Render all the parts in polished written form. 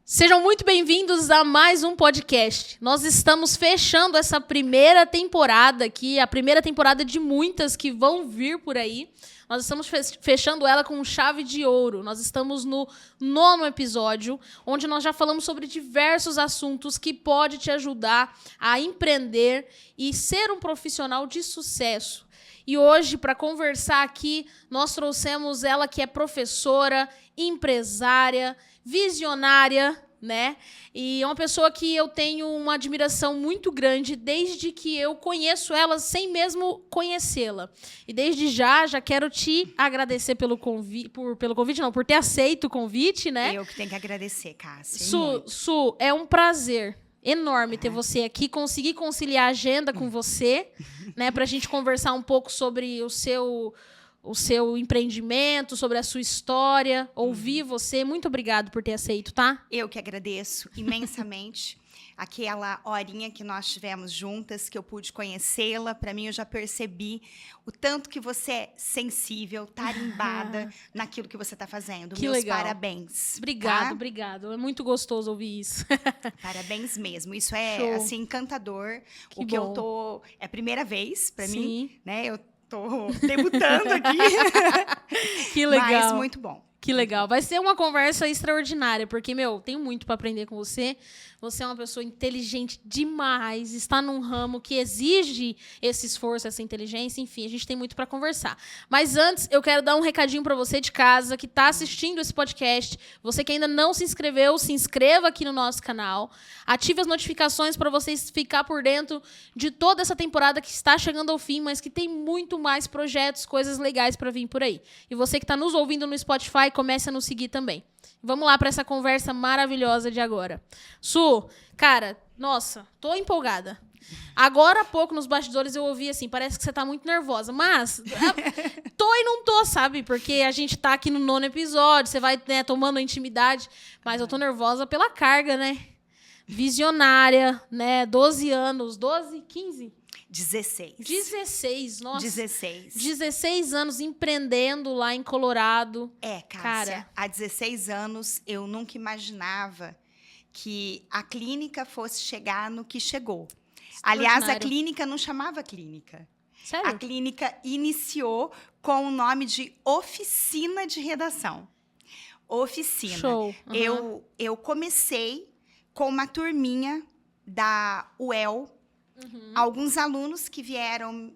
Sejam muito bem-vindos a mais um podcast. Nós estamos fechando essa primeira temporada aqui, a primeira temporada de muitas que vão vir por aí. Nós estamos fechando ela com chave de ouro. Nós estamos no 9º episódio, onde nós já falamos sobre diversos assuntos que podem te ajudar a empreender e ser um profissional de sucesso. E hoje, para conversar aqui, nós trouxemos ela que é professora, empresária, visionária, né? E é uma pessoa que eu tenho uma admiração muito grande desde que eu conheço ela sem mesmo conhecê-la. E desde já quero te agradecer pelo convite, por ter aceito o convite, né? Eu que tenho que agradecer, Cássia. Su, é um prazer enorme ter você aqui, conseguir conciliar a agenda com você, né, pra gente conversar um pouco sobre o seu empreendimento, sobre a sua história, ouvir você. Muito obrigado por ter aceito, tá? Eu que agradeço imensamente. Aquela horinha que nós tivemos juntas, que eu pude conhecê-la, para mim eu já percebi o tanto que você é sensível, tarimbada naquilo que você está fazendo. Que Meus legal. Parabéns. Obrigado. É muito gostoso ouvir isso. Parabéns mesmo. Isso é Show. assim encantador. Que que bom. eu tô é a primeira vez para Sim. mim, né? Eu tô debutando aqui. Que legal. Mas muito bom. Que legal. Vai ser uma conversa extraordinária, porque, tenho muito para aprender com você. Você é uma pessoa inteligente demais, está num ramo que exige esse esforço, essa inteligência, enfim, a gente tem muito para conversar. Mas antes, eu quero dar um recadinho para você de casa que está assistindo esse podcast. Você que ainda não se inscreveu, se inscreva aqui no nosso canal. Ative as notificações para vocês ficar por dentro de toda essa temporada que está chegando ao fim, mas que tem muito mais projetos, coisas legais para vir por aí. E você que está nos ouvindo no Spotify, comece a nos seguir também. Vamos lá para essa conversa maravilhosa de agora. Su, cara, nossa, tô empolgada. Agora há pouco, nos bastidores, eu ouvi assim, parece que você tá muito nervosa. Mas, tô e não tô, sabe? Porque a gente tá aqui no 9º episódio, você vai, né, tomando a intimidade. Mas eu tô nervosa pela carga, né? Visionária, né? 12 anos, 12, 15? 16, nossa. 16 anos empreendendo lá em Colorado. Cássia, Cara, há 16 anos eu nunca imaginava que a clínica fosse chegar no que chegou. Aliás, a clínica não chamava clínica. Sério? A clínica iniciou com o nome de Oficina de Redação. Oficina. Show. Eu comecei com uma turminha da UEL, alguns alunos que vieram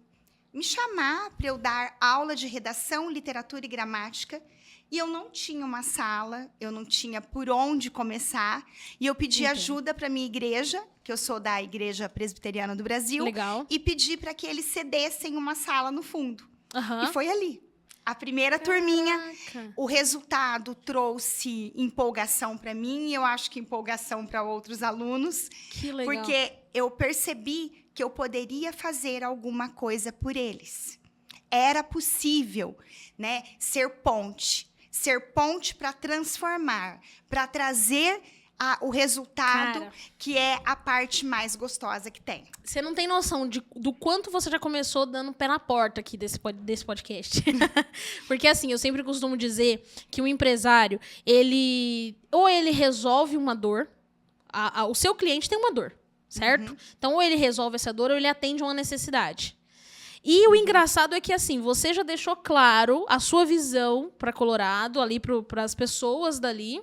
me chamar para eu dar aula de redação, literatura e gramática, e eu não tinha uma sala, eu não tinha por onde começar, e eu pedi ajuda para minha igreja, que eu sou da Igreja Presbiteriana do Brasil, Legal. e pedi para que eles cedessem uma sala no fundo. E foi ali. A primeira turminha, o resultado trouxe empolgação para mim, e eu acho que empolgação para outros alunos. Que legal. Porque eu percebi que eu poderia fazer alguma coisa por eles. Era possível, né, ser ponte para transformar, para trazer o resultado, que é a parte mais gostosa que tem. Você não tem noção do quanto você já começou dando pé na porta aqui desse podcast. Porque, assim, eu sempre costumo dizer que o empresário, ele resolve uma dor, o seu cliente tem uma dor, certo? Então, ou ele resolve essa dor, ou ele atende uma necessidade. E o engraçado é que, assim, você já deixou claro a sua visão para Colorado, ali para as pessoas dali,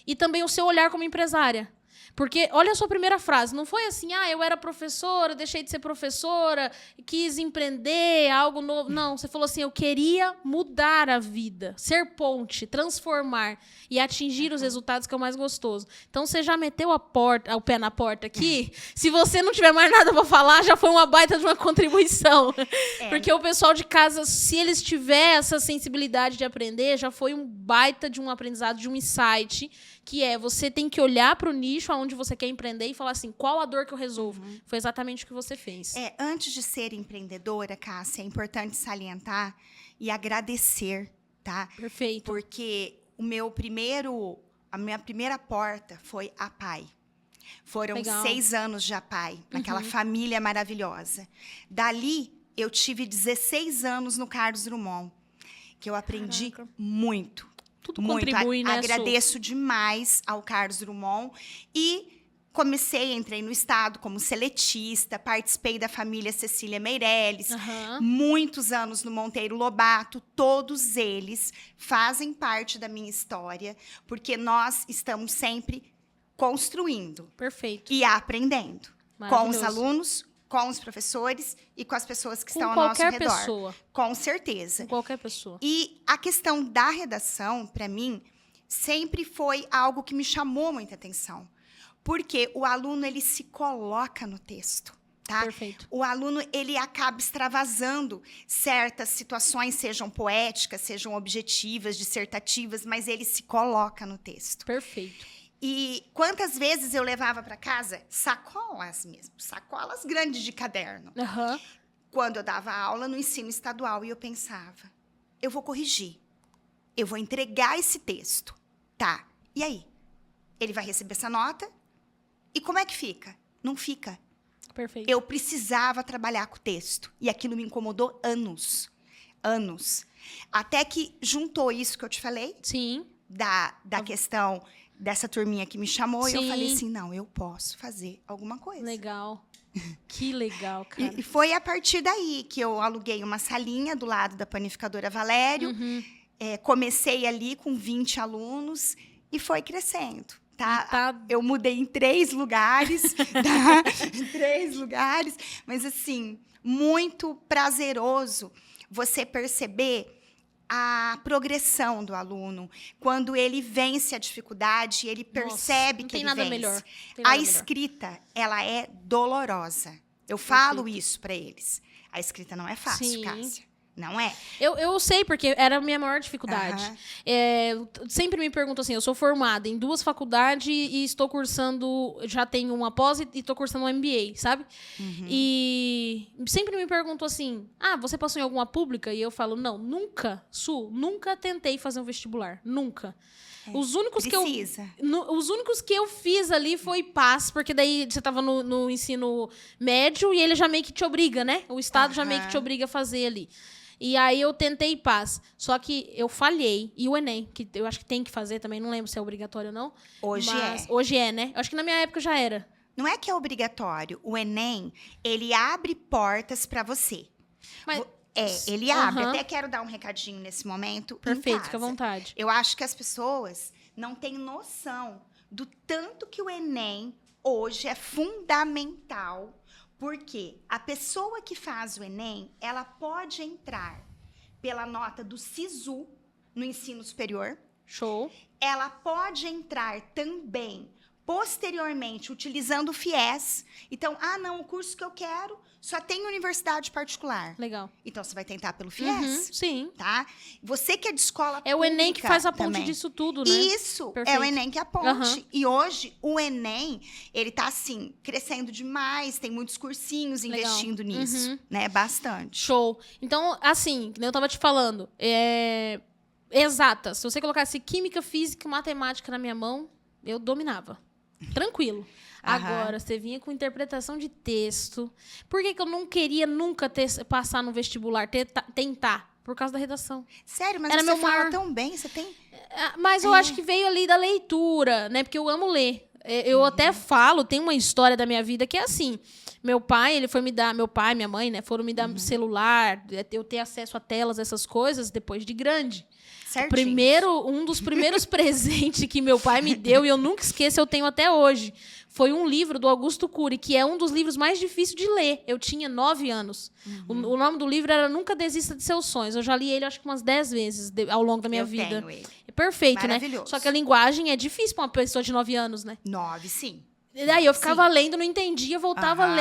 e também o seu olhar como empresária. Porque, olha a sua primeira frase, não foi assim, eu era professora, deixei de ser professora, quis empreender, algo novo. Não, você falou assim, eu queria mudar a vida, ser ponte, transformar e atingir os resultados que é o mais gostoso. Então, você já meteu o pé na porta aqui, se você não tiver mais nada para falar, já foi uma baita de uma contribuição. Porque o pessoal de casa, se eles tiverem essa sensibilidade de aprender, já foi um baita de um aprendizado, de um insight, que você tem que olhar para o nicho aonde você quer empreender e falar assim, qual a dor que eu resolvo? Foi exatamente o que você fez. Antes de ser empreendedora, Cássia, é importante salientar e agradecer, tá? Perfeito. Porque a minha primeira porta foi a PAI. Foram 6 anos de APAI, naquela família maravilhosa. Dali, eu tive 16 anos no Carlos Drummond, que eu aprendi muito. Tudo Muito. contribui, né, Su? Agradeço demais ao Carlos Drummond. E entrei no Estado como seletista, participei da família Cecília Meirelles, Aham. muitos anos no Monteiro Lobato, todos eles fazem parte da minha história, porque nós estamos sempre construindo Perfeito. e aprendendo com os Maravilhoso. alunos, com os professores e com as pessoas que estão Com ao nosso qualquer redor. pessoa. Com certeza. Com qualquer pessoa. E a questão da redação, para mim, sempre foi algo que me chamou muita atenção. Porque o aluno, ele se coloca no texto, tá? Perfeito. O aluno, ele acaba extravasando certas situações, sejam poéticas, sejam objetivas, dissertativas, mas ele se coloca no texto. Perfeito. E quantas vezes eu levava para casa sacolas mesmo, sacolas grandes de caderno. Aham. Quando eu dava aula no ensino estadual e eu pensava, eu vou corrigir, eu vou entregar esse texto, tá? E aí? Ele vai receber essa nota? E como é que fica? Não fica. Perfeito. Eu precisava trabalhar com o texto. E aquilo me incomodou anos. Anos. Até que juntou isso que eu te falei, Sim. da questão dessa turminha que me chamou. E eu Sim. falei assim, não, eu posso fazer alguma coisa. Legal. Que legal, cara. E foi a partir daí que eu aluguei uma salinha do lado da panificadora Valério. Uhum. Comecei ali com 20 alunos e foi crescendo. Tá? Tá. Eu mudei em 3 lugares, tá? Em 3 lugares, mas assim, muito prazeroso você perceber a progressão do aluno. Quando ele vence a dificuldade, ele percebe não que tem ele nada vence. melhor. Tem A nada melhor. escrita, ela é dolorosa. Eu falo isso para eles. A escrita não é fácil, Sim. Cássia. Não é? Eu sei, porque era a minha maior dificuldade. Aham. Sempre me pergunto assim, eu sou formada em 2 faculdades e estou cursando, já tenho uma pós e estou cursando um MBA, sabe? Uhum. E sempre me pergunto assim, você passou em alguma pública? E eu falo, não, nunca tentei fazer um vestibular, nunca. Os únicos Precisa. os únicos que eu fiz ali foi PAS, porque daí você estava no ensino médio e ele já meio que te obriga, né? O Estado já meio que te obriga a fazer ali. E aí eu tentei PAS, só que eu falhei. E o Enem, que eu acho que tem que fazer também, não lembro se é obrigatório ou não. Hoje é. Hoje é, né? Eu acho que na minha época já era. Não é que é obrigatório. O Enem, ele abre portas para você. Mas, Ele abre. Aham. Até quero dar um recadinho nesse momento. em perfeito, casa. fica à vontade. Eu acho que as pessoas não têm noção do tanto que o Enem hoje é fundamental, porque a pessoa que faz o Enem, ela pode entrar pela nota do SISU no ensino superior, Show. ela pode entrar também posteriormente utilizando o FIES. Então, não, o curso que eu quero só tem universidade particular. Legal. Então, você vai tentar pelo Uhum, FIES, sim. tá? Você que é de escola É o Enem que pública faz a ponte também. disso tudo, né? Isso, é Perfeito. o Enem que é a ponte. Aham. E hoje, o Enem, ele tá, assim, crescendo demais, tem muitos cursinhos Legal. investindo nisso, Uhum. né? Bastante. Show. Então, assim, que nem eu tava te falando, exatas. Se você colocasse química, física e matemática na minha mão, eu dominava. Tranquilo. Aham. Agora, você vinha com interpretação de texto. Por que eu não queria nunca passar no vestibular, tentar? Por causa da redação. Sério, mas Era você meu fala maior- tão bem, você tem... Mas eu acho que veio ali da leitura, né? Porque eu amo ler. Eu até falo, tem uma história da minha vida que é assim. Meu pai, minha mãe, né, foram me dar celular, eu ter acesso a telas, essas coisas, depois de grande. Certinho. Um dos primeiros presentes que meu pai me deu, e eu nunca esqueço, eu tenho até hoje, foi um livro do Augusto Cury, que é um dos livros mais difíceis de ler. Eu tinha 9 anos. O nome do livro era Nunca Desista de Seus Sonhos. Eu já li ele, acho que umas 10 vezes ao longo da minha vida. Tenho ele. É perfeito, né? Maravilhoso. Só que a linguagem é difícil para uma pessoa de 9 anos, né? 9, sim. E daí eu ficava lendo, não entendia, voltava Aham.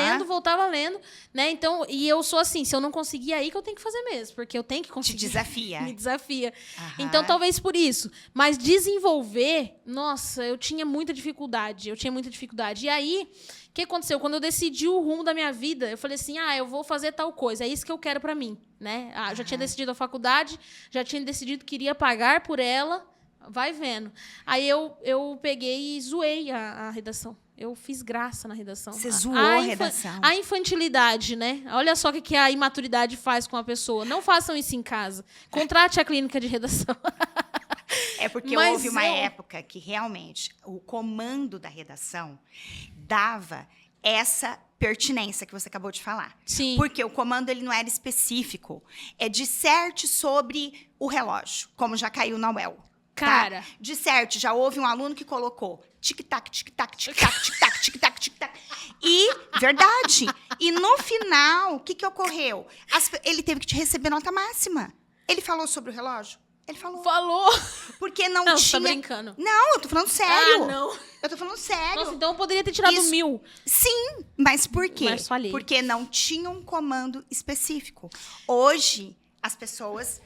lendo, né? Então, e eu sou assim, se eu não conseguir, aí que eu tenho que fazer mesmo, porque eu tenho que Te conseguir. desafia. Me desafia. Aham. Então, talvez por isso. Mas desenvolver, nossa, eu tinha muita dificuldade. E aí, o que aconteceu? Quando eu decidi o rumo da minha vida, eu falei assim, eu vou fazer tal coisa, é isso que eu quero pra mim, né? Eu já tinha decidido a faculdade, já tinha decidido que iria pagar por ela, vai vendo. Aí eu peguei e zoei a redação. Eu fiz graça na redação. Você zoou a redação. A infantilidade, né? Olha só o que a imaturidade faz com a pessoa. Não façam isso em casa. Contrate a clínica de redação. É porque Mas houve uma época que realmente o comando da redação dava essa pertinência que você acabou de falar. Sim. Porque o comando ele não era específico. É disserte sobre o relógio, como já caiu na UEL. Cara. Tá? Disserte, já houve um aluno que colocou tic-tac, tic-tac, tic-tac, tic-tac, tic-tac, tic-tac. E, verdade. E no final, o que ocorreu? Ele teve que te receber nota máxima. Ele falou sobre o relógio? Ele falou. Falou. Porque não Não, tinha... você tá brincando. Não, eu tô falando sério. Ah, não. Eu tô falando sério. Nossa, então eu poderia ter tirado Isso- 1000. Sim, mas por quê? Mas falhei. Porque não tinha um comando específico. Hoje, as pessoas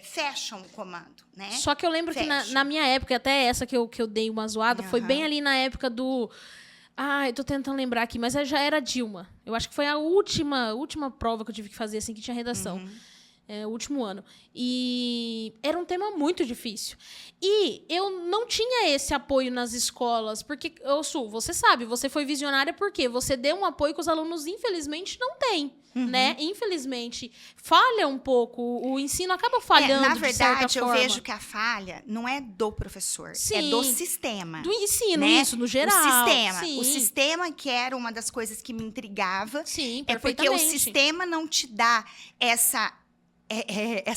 fecham o comando, né? Só que eu lembro que Fecha. na minha época, até essa que eu dei uma zoada, foi Aham. bem ali na época do... Ah, eu tô tentando lembrar aqui, mas já era Dilma. Eu acho que foi a última prova que eu tive que fazer, assim, que tinha redação. O último ano. E era um tema muito difícil. E eu não tinha esse apoio nas escolas, porque, Su, você sabe, você foi visionária porque você deu um apoio que os alunos, infelizmente, não têm. Né? Infelizmente, falha um pouco. O ensino acaba falhando, Na de certa verdade, eu forma. vejo que a falha não é do professor, é Sim. do sistema. Do ensino, né? isso, no geral. O sistema. Sim. O sistema que era uma das coisas que me intrigava. Sim, É porque o perfeitamente. sistema não te dá essa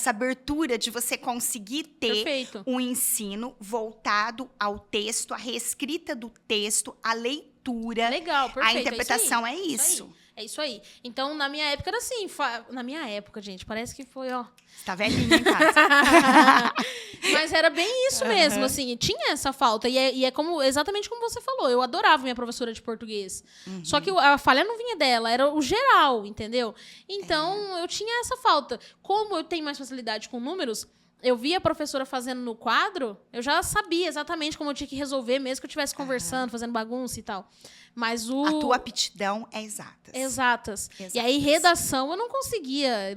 abertura de você conseguir ter Perfeito. um ensino voltado ao texto, a reescrita do texto, a leitura. Legal, perfeito. A interpretação é isso. isso. É isso aí. Então, na minha época era assim. Na minha época, gente, parece que foi, ó. Você tá velhinha em casa. Mas era bem isso mesmo, assim. Tinha essa falta. E é exatamente como você falou. Eu adorava minha professora de português. Só que a falha não vinha dela, era o geral, entendeu? Então, eu tinha essa falta. Como eu tenho mais facilidade com números, eu via a professora fazendo no quadro, eu já sabia exatamente como eu tinha que resolver, mesmo que eu estivesse conversando, fazendo bagunça e tal. Mas A tua aptidão é exatas. Exatas. E aí, redação, eu não conseguia.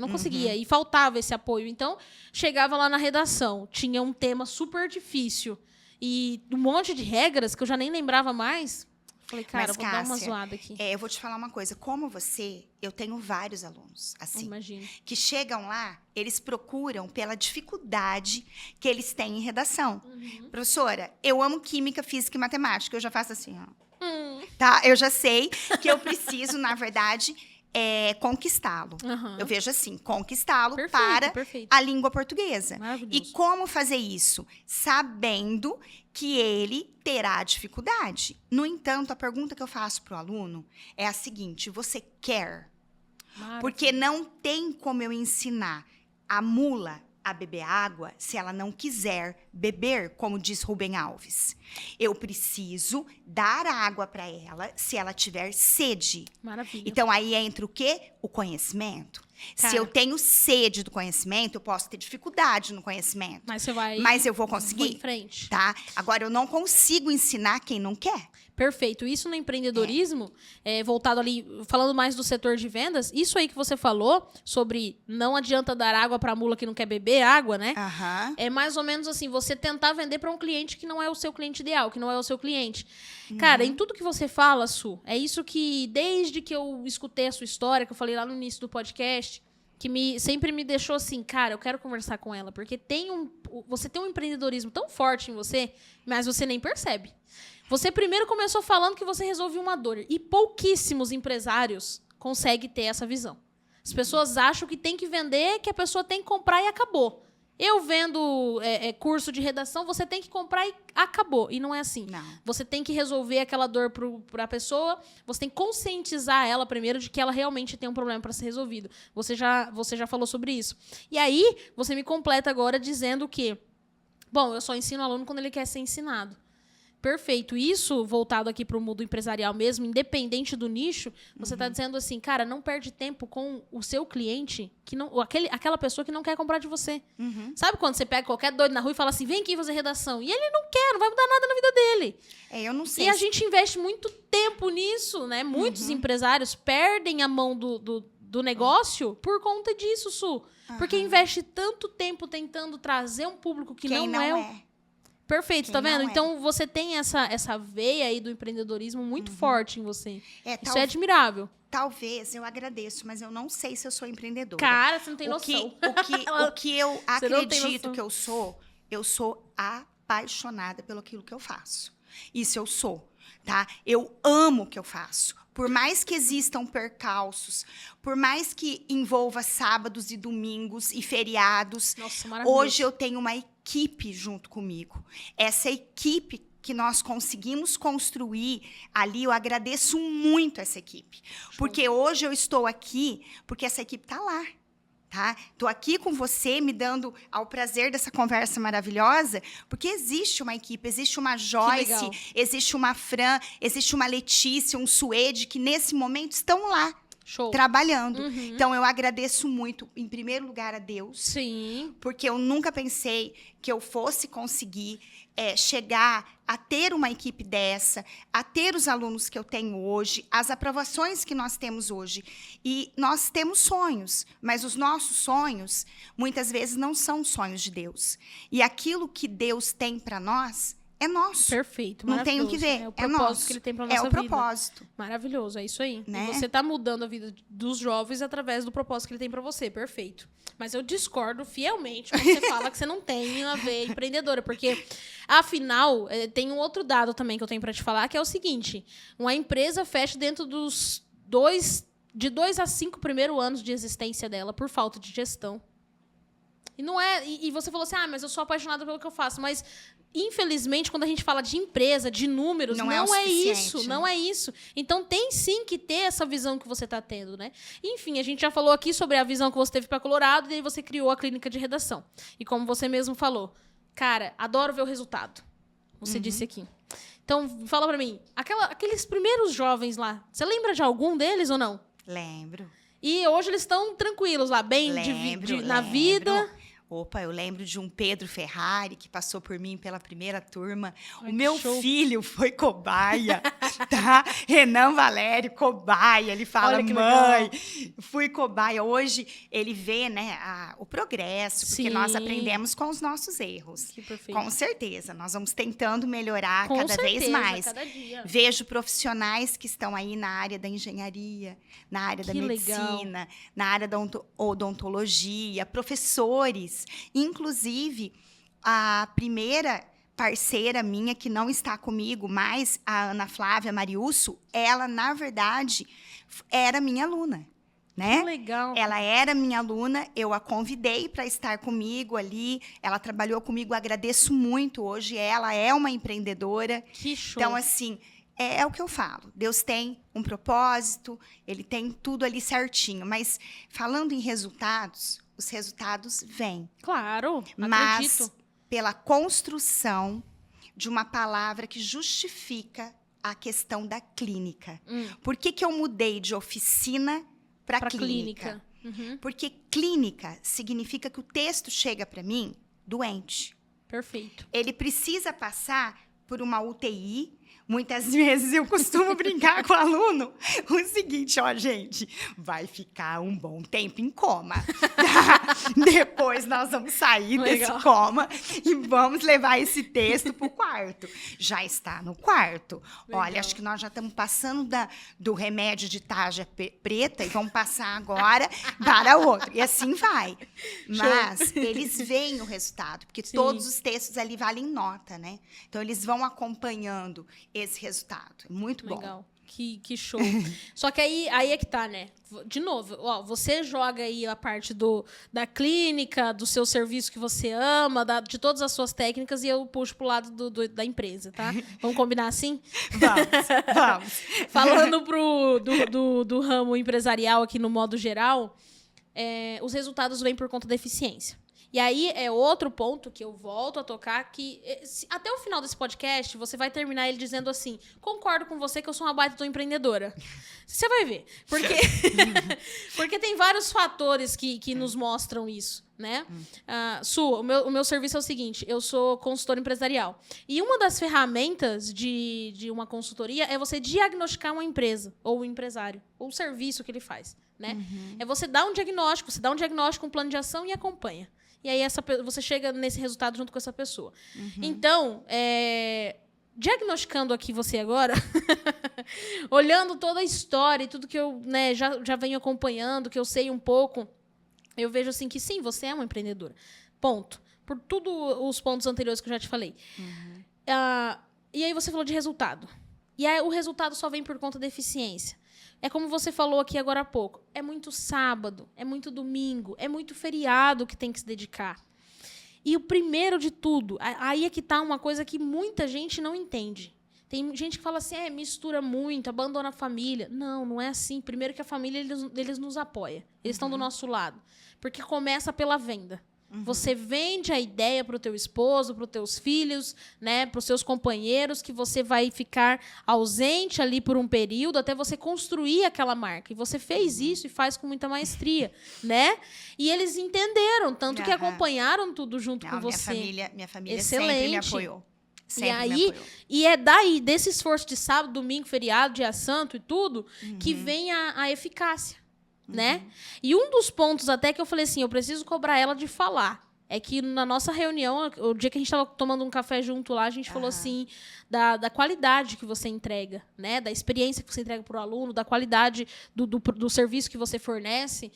E faltava esse apoio. Então, chegava lá na redação, tinha um tema super difícil e um monte de regras que eu já nem lembrava mais. Falei, cara, Mas, vou dar uma Cássia, zoada aqui. eu vou te falar uma coisa. Como você, eu tenho vários alunos, assim, Imagina. que chegam lá, eles procuram pela dificuldade que eles têm em redação. Professora, eu amo química, física e matemática. Eu já faço assim, ó. Tá? Eu já sei que eu preciso, na verdade, conquistá-lo. Eu vejo assim, conquistá-lo para perfeito. a língua portuguesa. Maravilhoso. E como fazer isso? Sabendo que ele terá dificuldade. No entanto, a pergunta que eu faço para o aluno é a seguinte: você quer? Porque não tem como eu ensinar a mula a beber água se ela não quiser beber, como diz Rubem Alves. Eu preciso dar água para ela se ela tiver sede. Maravilha. Então, aí entra o quê? O conhecimento. Cara, se eu tenho sede do conhecimento, eu posso ter dificuldade no conhecimento. mas você vai... Mas eu vou Vou conseguir, em frente. tá? Agora, eu não consigo ensinar quem não quer. Perfeito. Isso no empreendedorismo, voltado ali, falando mais do setor de vendas, isso aí que você falou sobre não adianta dar água para a mula que não quer beber água, né? Aham. É mais ou menos assim, você tentar vender para um cliente que não é o seu cliente ideal, que não é o seu cliente. Cara, em tudo que você fala, Su, é isso que, desde que eu escutei a sua história, que eu falei lá no início do podcast, que sempre me deixou assim, cara, eu quero conversar com ela, porque você tem um empreendedorismo tão forte em você, mas você nem percebe. Você primeiro começou falando que você resolveu uma dor, e pouquíssimos empresários conseguem ter essa visão. As pessoas acham que tem que vender, que a pessoa tem que comprar e acabou. Eu vendo curso de redação, você tem que comprar e acabou. E não é assim. Não. Você tem que resolver aquela dor para a pessoa, você tem que conscientizar ela primeiro de que ela realmente tem um problema para ser resolvido. Você já falou sobre isso. E aí, você me completa agora dizendo que, bom, eu só ensino o aluno quando ele quer ser ensinado. Perfeito. Isso, voltado aqui para o mundo empresarial mesmo, independente do nicho, você está dizendo assim, cara, não perde tempo com o seu cliente, aquela pessoa que não quer comprar de você. Sabe quando você pega qualquer doido na rua e fala assim, vem aqui fazer redação, e ele não quer, não vai mudar nada na vida dele. Eu não sei. E a gente investe muito tempo nisso, né? Muitos empresários perdem a mão do negócio por conta disso, Su. Porque investe tanto tempo tentando trazer um público que Quem não é. Perfeito, Quem tá vendo? não é. Então, você tem essa veia aí do empreendedorismo muito forte em você. Isso Tal- é admirável. Talvez eu agradeço, mas eu não sei se eu sou empreendedora. Cara, você não tem O noção. que eu Você não tem acredito noção. que eu sou eu sou apaixonada pelo aquilo que eu faço. Isso eu sou, tá? Eu amo o que eu faço. Por mais que existam percalços, por mais que envolva sábados e domingos e feriados, Nossa, maravilhoso. hoje eu tenho uma equipe junto comigo. Essa equipe que nós conseguimos construir ali, eu agradeço muito essa equipe. Porque hoje eu estou aqui, porque essa equipe está lá. Tá? Tô aqui com você, me dando ao prazer dessa conversa maravilhosa, porque existe uma equipe, existe uma Joyce, existe uma Fran, existe uma Letícia, um Suede, que nesse momento estão lá, trabalhando. Então, eu agradeço muito, em primeiro lugar, a Deus. Sim. Porque eu nunca pensei que eu fosse conseguir chegar a ter uma equipe dessa, a ter os alunos que eu tenho hoje, as aprovações que nós temos hoje. E nós temos sonhos, mas os nossos sonhos, muitas vezes, não são sonhos de Deus. E aquilo que Deus tem para nós é nosso. Perfeito, não tem o que ver, é o é propósito nosso. que ele tem para nossa vida. É o propósito. Maravilhoso, é isso aí. Né? E você está mudando a vida dos jovens através do propósito que ele tem para você, perfeito. Mas eu discordo fielmente quando você fala que você não tem a ver empreendedora, porque, afinal, tem um outro dado também que eu tenho para te falar, que é o seguinte, uma empresa fecha dentro dos de 2 a 5 primeiros anos de existência dela por falta de gestão. E não é. E você falou assim, mas eu sou apaixonada pelo que eu faço, mas infelizmente, quando a gente fala de empresa, de números, não é isso, não é isso. Então, tem sim que ter essa visão que você está tendo, né? Enfim, a gente já falou aqui sobre a visão que você teve para Colorado, e aí você criou a clínica de redação. E como você mesmo falou, cara, adoro ver o resultado. Você disse aqui. Então, fala para mim, aqueles primeiros jovens lá, você lembra de algum deles ou não? Lembro. E hoje eles estão tranquilos lá, bem na vida. Opa, eu lembro de um Pedro Ferrari que passou por mim pela primeira turma. Ai, o meu filho foi cobaia, tá? Renan Valério, cobaia. Ele fala, mãe, fui cobaia. Hoje ele vê, né, o progresso, porque nós aprendemos com os nossos erros. Que perfeito. Com certeza, nós vamos tentando melhorar cada vez mais. Cada dia. Vejo profissionais que estão aí na área da engenharia, na área da medicina, na área da odontologia, professores. Inclusive, a primeira parceira minha, que não está comigo mais, a Ana Flávia Mariusso, ela, na verdade, era minha aluna. Né? Que legal. Ela era minha aluna, eu a convidei para estar comigo ali, ela trabalhou comigo, agradeço muito. Hoje ela é uma empreendedora. Que show. Então, assim, é o que eu falo. Deus tem um propósito, ele tem tudo ali certinho. Mas, falando em resultados, os resultados vêm. Claro, mas acredito. Pela construção de uma palavra que justifica a questão da clínica. Por que eu mudei de oficina para clínica? Porque clínica significa que o texto chega para mim doente. Perfeito. Ele precisa passar por uma UTI. Muitas vezes eu costumo brincar com o aluno o seguinte, gente, vai ficar um bom tempo em coma. Tá? Depois nós vamos sair desse coma e vamos levar esse texto para o quarto. Já está no quarto. Legal. Olha, acho que nós já estamos passando do remédio de tarja preta e vamos passar agora para outro. E assim vai. Mas eles veem o resultado, porque todos os textos ali valem nota, né? Então, eles vão acompanhando esse resultado. É muito bom. Legal. Que show. Só que aí é que tá, né? De novo, você joga aí a parte da clínica, do seu serviço que você ama, de todas as suas técnicas, e eu puxo pro lado da empresa, tá? Vamos combinar assim? Vamos. Falando do ramo empresarial aqui no modo geral, os resultados vêm por conta da eficiência. E aí é outro ponto que eu volto a tocar, que até o final desse podcast, você vai terminar ele dizendo assim, concordo com você que eu sou uma baita empreendedora. Você vai ver. Porque tem vários fatores que nos mostram isso, né? Su, o meu serviço é o seguinte, eu sou consultora empresarial. E uma das ferramentas de uma consultoria é você diagnosticar uma empresa, ou um empresário, ou o serviço que ele faz, né? É você dar um diagnóstico, um plano de ação e acompanha. E aí você chega nesse resultado junto com essa pessoa. Então, diagnosticando aqui você agora, olhando toda a história e tudo que eu já venho acompanhando, que eu sei um pouco, eu vejo assim que sim, você é uma empreendedora. Ponto. por tudo os pontos anteriores que eu já te falei. E aí você falou de resultado. E aí o resultado só vem por conta da eficiência. É como você falou aqui agora há pouco. É muito sábado, é muito domingo, é muito feriado que tem que se dedicar. E o primeiro de tudo, aí é que tá uma coisa que muita gente não entende. Tem gente que fala assim, mistura muito, abandona a família. Não, não é assim. Primeiro que a família, eles nos apoia. Eles estão do nosso lado. Porque começa pela venda. Você vende a ideia para o teu esposo, para os teus filhos, né, para os seus companheiros, que você vai ficar ausente ali por um período até você construir aquela marca. E você fez isso e faz com muita maestria, né? E eles entenderam, tanto que acompanharam tudo junto com você. Minha família Excelente. sempre me apoiou. E é daí, desse esforço de sábado, domingo, feriado, dia santo e tudo, que vem a eficácia. Né? E um dos pontos até que eu falei assim, eu preciso cobrar ela de falar, é que na nossa reunião, o dia que a gente estava tomando um café junto lá, a gente falou assim, da qualidade que você entrega, né? Da experiência que você entrega para o aluno, da qualidade do serviço que você fornece,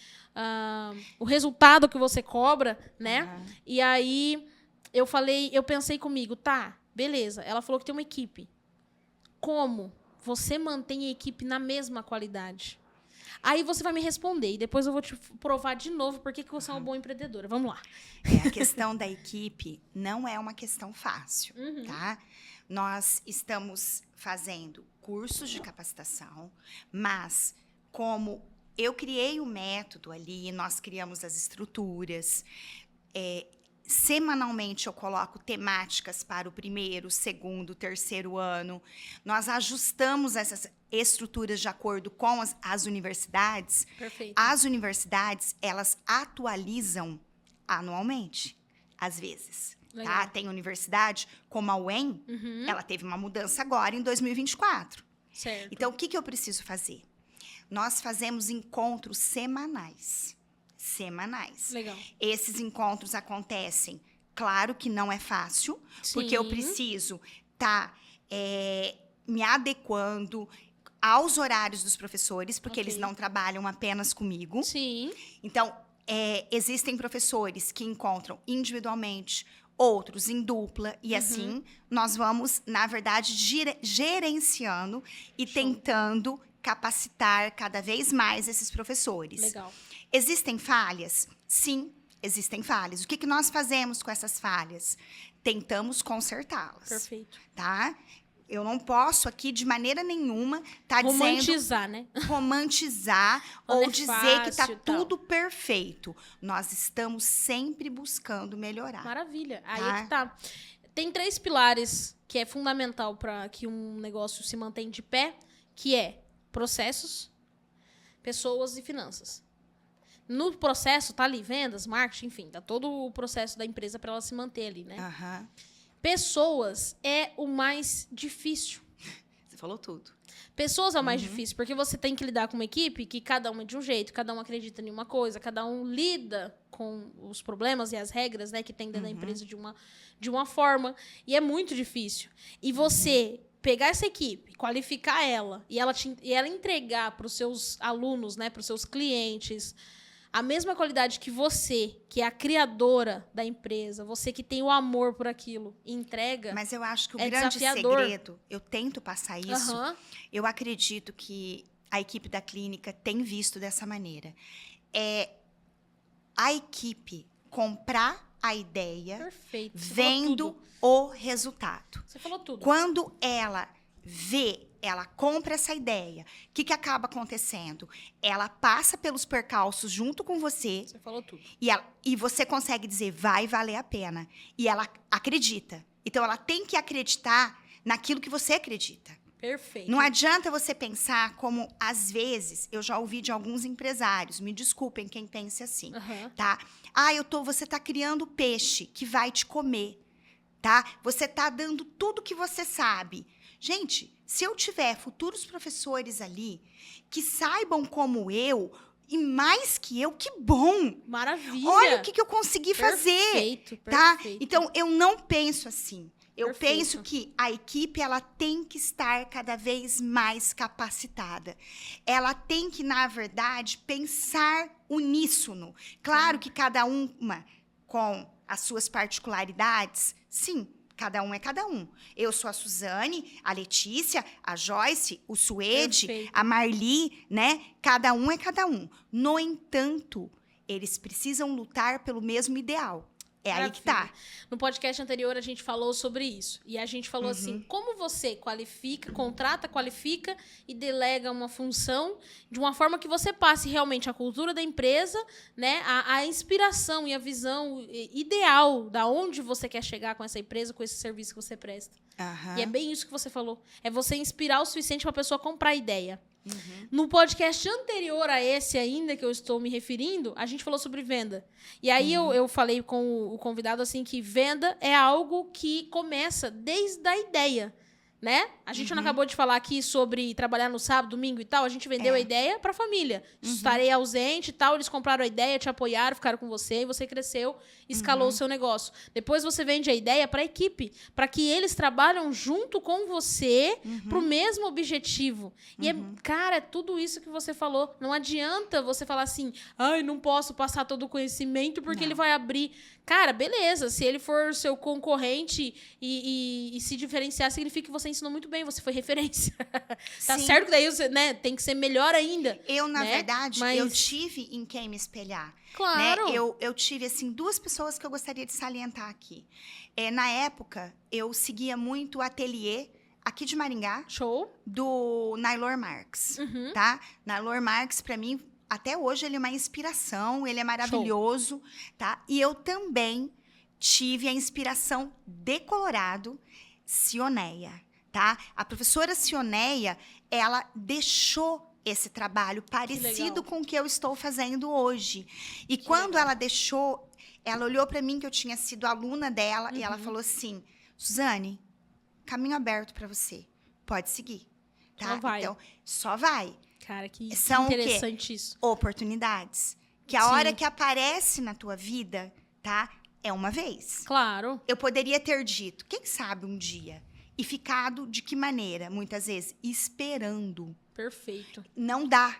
o resultado que você cobra, né? E aí eu pensei comigo, tá, beleza, ela falou que tem uma equipe. Como você mantém a equipe na mesma qualidade? Aí você vai me responder e depois eu vou te provar de novo por que você é uma boa empreendedora. Vamos lá. A questão da equipe não é uma questão fácil, tá? Nós estamos fazendo cursos de capacitação, mas como eu criei o método ali, nós criamos as estruturas, semanalmente eu coloco temáticas para o primeiro, segundo, terceiro ano. Nós ajustamos essas estruturas de acordo com as universidades. Perfeito. As universidades, elas atualizam anualmente, às vezes. Tá? Tem universidade, como a UEM, ela teve uma mudança agora em 2024. Certo. Então, o que eu preciso fazer? Nós fazemos encontros semanais. Legal. Esses encontros acontecem, claro que não é fácil, porque eu preciso estar me adequando aos horários dos professores, porque eles não trabalham apenas comigo. Sim. Então, existem professores que encontram individualmente, outros em dupla, e assim nós vamos, na verdade, gerenciando e tentando capacitar cada vez mais esses professores. Legal. Existem falhas? Sim, existem falhas. O que nós fazemos com essas falhas? Tentamos consertá-las. Perfeito. Tá? Eu não posso aqui, de maneira nenhuma, romantizar, dizendo... né? Romantizar ou dizer que está fácil, tudo perfeito. Nós estamos sempre buscando melhorar. Maravilha. Aí é que tá. Tem 3 pilares que é fundamental para que um negócio se mantenha de pé, que é processos, pessoas e finanças. No processo, tá ali, vendas, marketing, enfim, tá todo o processo da empresa para ela se manter ali, né? Pessoas é o mais difícil. Você falou tudo. Pessoas é o mais difícil, porque você tem que lidar com uma equipe que cada um é de um jeito, cada um acredita em uma coisa, cada um lida com os problemas e as regras, né, que tem dentro da empresa de uma forma, e é muito difícil. E você pegar essa equipe, qualificar ela, e ela entregar para os seus alunos, né, para os seus clientes, a mesma qualidade que você, que é a criadora da empresa, você que tem o amor por aquilo, entrega. Mas eu acho que o grande desafiador. Segredo, eu tento passar isso, eu acredito que a equipe da clínica tem visto dessa maneira. A equipe comprar a ideia, Perfeito. vendo o resultado. Você falou tudo. Quando ela ela compra essa ideia, o que acaba acontecendo? Ela passa pelos percalços junto com você. Você falou tudo. E você consegue dizer, vai valer a pena. E ela acredita. Então, ela tem que acreditar naquilo que você acredita. Perfeito. Não adianta você pensar como, às vezes, eu já ouvi de alguns empresários, me desculpem quem pense assim, tá? Você tá criando peixe que vai te comer, tá? Você tá dando tudo que você sabe. Gente, se eu tiver futuros professores ali que saibam como eu, e mais que eu, que bom! Maravilha! Olha o que eu consegui fazer, perfeito. tá? Então, eu não penso assim. Eu Perfeito. penso que a equipe ela tem que estar cada vez mais capacitada. Ela tem que, na verdade, pensar uníssono. Claro que cada uma com as suas particularidades? Sim, cada um é cada um. Eu sou a Suzane, a Letícia, a Joyce, o Suede, Perfeito. a Marli, né? Cada um é cada um. No entanto, eles precisam lutar pelo mesmo ideal. É aí que tá. Maravilha. No podcast anterior, a gente falou sobre isso. E a gente falou assim, como você qualifica, contrata, qualifica e delega uma função de uma forma que você passe realmente a cultura da empresa, né, a inspiração e a visão ideal da onde você quer chegar com essa empresa, com esse serviço que você presta. Aham. E é bem isso que você falou. É você inspirar o suficiente para a pessoa comprar a ideia. No podcast anterior a esse ainda, que eu estou me referindo, a gente falou sobre venda. E aí eu falei com o convidado assim que venda é algo que começa desde a ideia, né? A gente não acabou de falar aqui sobre trabalhar no sábado, domingo e tal. A gente vendeu a ideia para a família. Estarei ausente e tal. Eles compraram a ideia, te apoiaram, ficaram com você e você cresceu, escalou o seu negócio. Depois você vende a ideia para a equipe, para que eles trabalhem junto com você para o mesmo objetivo. E, cara, é tudo isso que você falou. Não adianta você falar assim, ai, não posso passar todo o conhecimento porque ele vai abrir. Cara, beleza. Se ele for seu concorrente e se diferenciar, significa que você ensinou muito bem, você foi referência. Tá Sim. certo que daí você, né, tem que ser melhor ainda. Eu, na né? verdade, Mas- eu tive em quem me espelhar. Claro. Né? Eu tive, assim, duas pessoas que eu gostaria de salientar aqui. Na época, eu seguia muito o ateliê aqui de Maringá, Show. do Nailor Marx, tá? Nailor Marx, para mim, até hoje, ele é uma inspiração, ele é maravilhoso, tá? E eu também tive a inspiração de Colorado, Cioneia, tá? A professora Cioneia, ela deixou esse trabalho parecido legal. com o que eu estou fazendo hoje. E quando ela deixou, ela olhou para mim, que eu tinha sido aluna dela, e ela falou assim, Suzane, caminho aberto para você, pode seguir, tá? Só vai. Então, só vai. Cara, que São o quê? interessante isso. Oportunidades. Que a Sim. hora que aparece na tua vida, tá? É uma vez. Claro. Eu poderia ter dito, quem sabe um dia, e ficado de que maneira? Muitas vezes, esperando. Perfeito. Não dá.